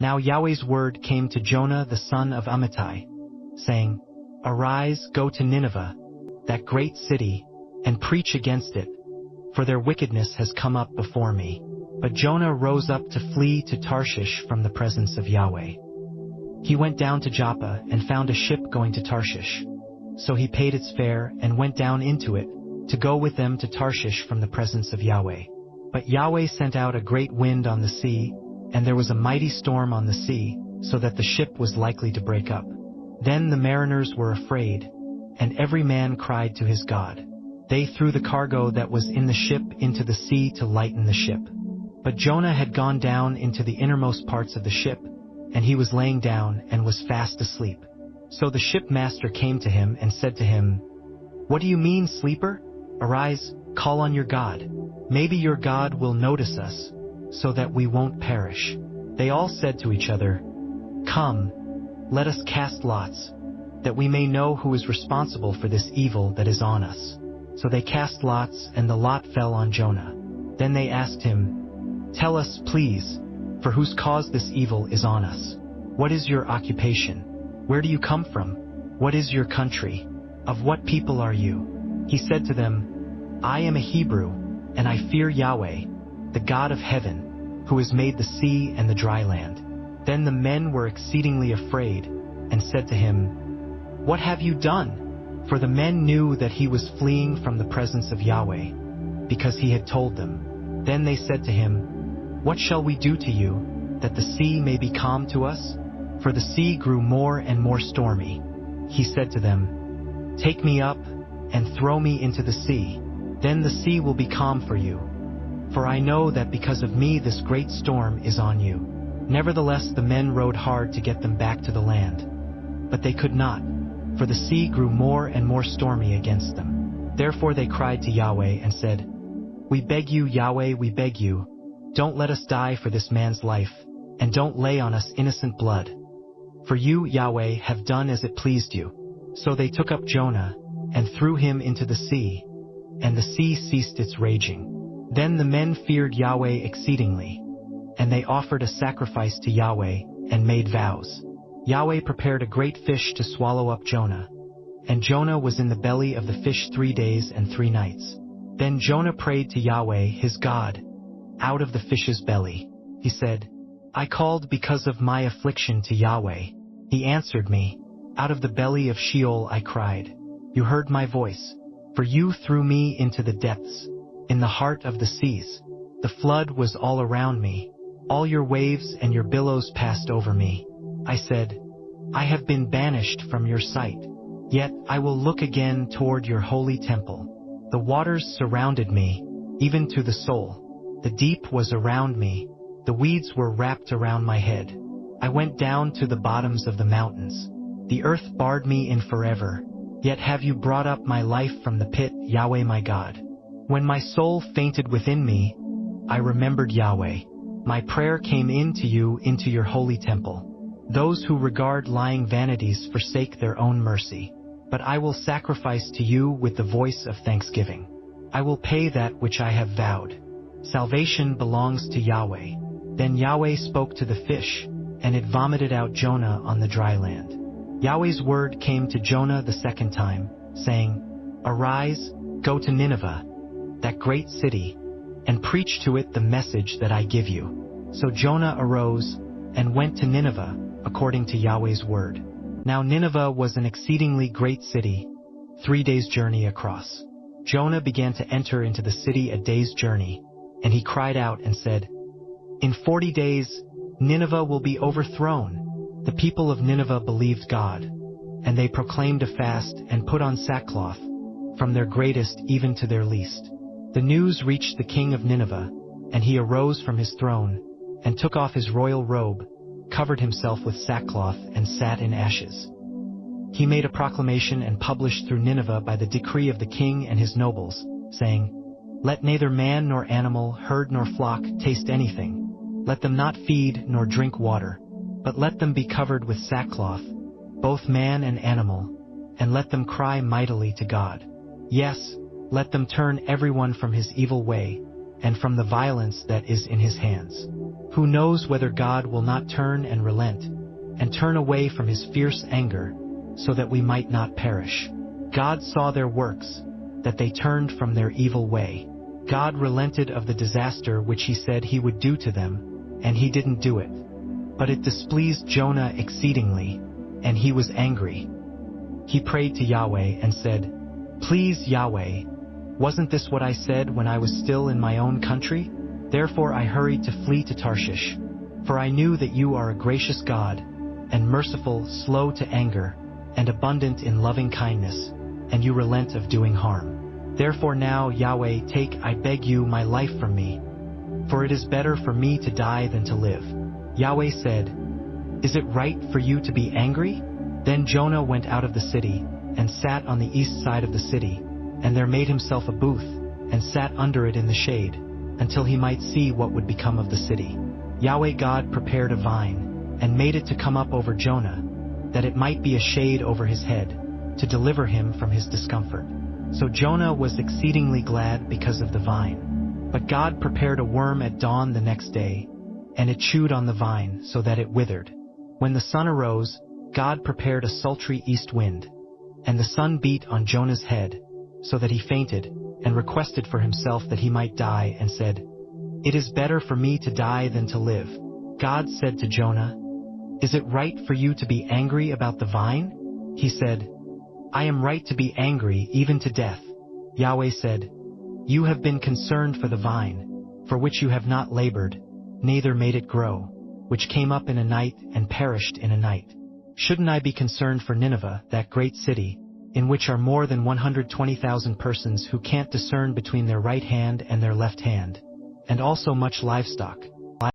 Now Yahweh's word came to Jonah the son of Amittai, saying, Arise, go to Nineveh, that great city, and preach against it, for their wickedness has come up before me. But Jonah rose up to flee to Tarshish from the presence of Yahweh. He went down to Joppa and found a ship going to Tarshish. So he paid its fare and went down into it, to go with them to Tarshish from the presence of Yahweh. But Yahweh sent out a great wind on the sea, and there was a mighty storm on the sea, so that the ship was likely to break up. Then the mariners were afraid, and every man cried to his God. They threw the cargo that was in the ship into the sea to lighten the ship. But Jonah had gone down into the innermost parts of the ship, and he was laying down and was fast asleep. So the shipmaster came to him and said to him, What do you mean, sleeper? Arise, call on your God. Maybe your God will notice us, so that we won't perish. They all said to each other, Come, let us cast lots, that we may know who is responsible for this evil that is on us. So they cast lots, and the lot fell on Jonah. Then they asked him, Tell us, please, for whose cause this evil is on us. What is your occupation? Where do you come from? What is your country? Of what people are you? He said to them, I am a Hebrew, and I fear Yahweh, the God of heaven, who has made the sea and the dry land. Then the men were exceedingly afraid, and said to him, What have you done? For the men knew that he was fleeing from the presence of Yahweh, because he had told them. Then they said to him, What shall we do to you, that the sea may be calm to us? For the sea grew more and more stormy. He said to them, Take me up, and throw me into the sea. Then the sea will be calm for you. For I know that because of me this great storm is on you. Nevertheless the men rowed hard to get them back to the land. But they could not, for the sea grew more and more stormy against them. Therefore they cried to Yahweh and said, We beg you, Yahweh, we beg you, don't let us die for this man's life, and don't lay on us innocent blood. For you, Yahweh, have done as it pleased you. So they took up Jonah, and threw him into the sea, and the sea ceased its raging. Then the men feared Yahweh exceedingly, and they offered a sacrifice to Yahweh, and made vows. Yahweh prepared a great fish to swallow up Jonah, and Jonah was in the belly of the fish 3 days and 3 nights. Then Jonah prayed to Yahweh his God, out of the fish's belly. He said, I called because of my affliction to Yahweh. He answered me. Out of the belly of Sheol I cried. You heard my voice, for you threw me into the depths, in the heart of the seas. The flood was all around me. All your waves and your billows passed over me. I said, I have been banished from your sight. Yet I will look again toward your holy temple. The waters surrounded me, even to the soul. The deep was around me. The weeds were wrapped around my head. I went down to the bottoms of the mountains. The earth barred me in forever. Yet have you brought up my life from the pit, Yahweh my God. When my soul fainted within me, I remembered Yahweh. My prayer came in to you into your holy temple. Those who regard lying vanities forsake their own mercy. But I will sacrifice to you with the voice of thanksgiving. I will pay that which I have vowed. Salvation belongs to Yahweh. Then Yahweh spoke to the fish, and it vomited out Jonah on the dry land. Yahweh's word came to Jonah the second time, saying, Arise, go to Nineveh, that great city, and preach to it the message that I give you. So Jonah arose, and went to Nineveh, according to Yahweh's word. Now Nineveh was an exceedingly great city, 3 days' journey across. Jonah began to enter into the city a day's journey, and he cried out and said, In 40 days, Nineveh will be overthrown. The people of Nineveh believed God, and they proclaimed a fast and put on sackcloth, from their greatest even to their least. The news reached the king of Nineveh, and he arose from his throne, and took off his royal robe, covered himself with sackcloth, and sat in ashes. He made a proclamation and published through Nineveh by the decree of the king and his nobles, saying, Let neither man nor animal, herd nor flock taste anything. Let them not feed nor drink water, but let them be covered with sackcloth, both man and animal, and let them cry mightily to God. Yes, let them turn everyone from his evil way, and from the violence that is in his hands. Who knows whether God will not turn and relent, and turn away from his fierce anger, so that we might not perish? God saw their works, that they turned from their evil way. God relented of the disaster which he said he would do to them, and he didn't do it. But it displeased Jonah exceedingly, and he was angry. He prayed to Yahweh and said, "Please, Yahweh, wasn't this what I said when I was still in my own country? Therefore I hurried to flee to Tarshish. For I knew that you are a gracious God, and merciful, slow to anger, and abundant in loving kindness, and you relent of doing harm. Therefore now, Yahweh, take, I beg you, my life from me, for it is better for me to die than to live." Yahweh said, "Is it right for you to be angry?" Then Jonah went out of the city, and sat on the east side of the city, and there made himself a booth, and sat under it in the shade, until he might see what would become of the city. Yahweh God prepared a vine, and made it to come up over Jonah, that it might be a shade over his head, to deliver him from his discomfort. So Jonah was exceedingly glad because of the vine. But God prepared a worm at dawn the next day, and it chewed on the vine so that it withered. When the sun arose, God prepared a sultry east wind, and the sun beat on Jonah's head, so that he fainted, and requested for himself that he might die, and said, "It is better for me to die than to live." God said to Jonah, "Is it right for you to be angry about the vine?" He said, "I am right to be angry even to death." Yahweh said, "You have been concerned for the vine, for which you have not labored, neither made it grow, which came up in a night and perished in a night. Shouldn't I be concerned for Nineveh, that great city, in which are more than 120,000 persons who can't discern between their right hand and their left hand, and also much livestock?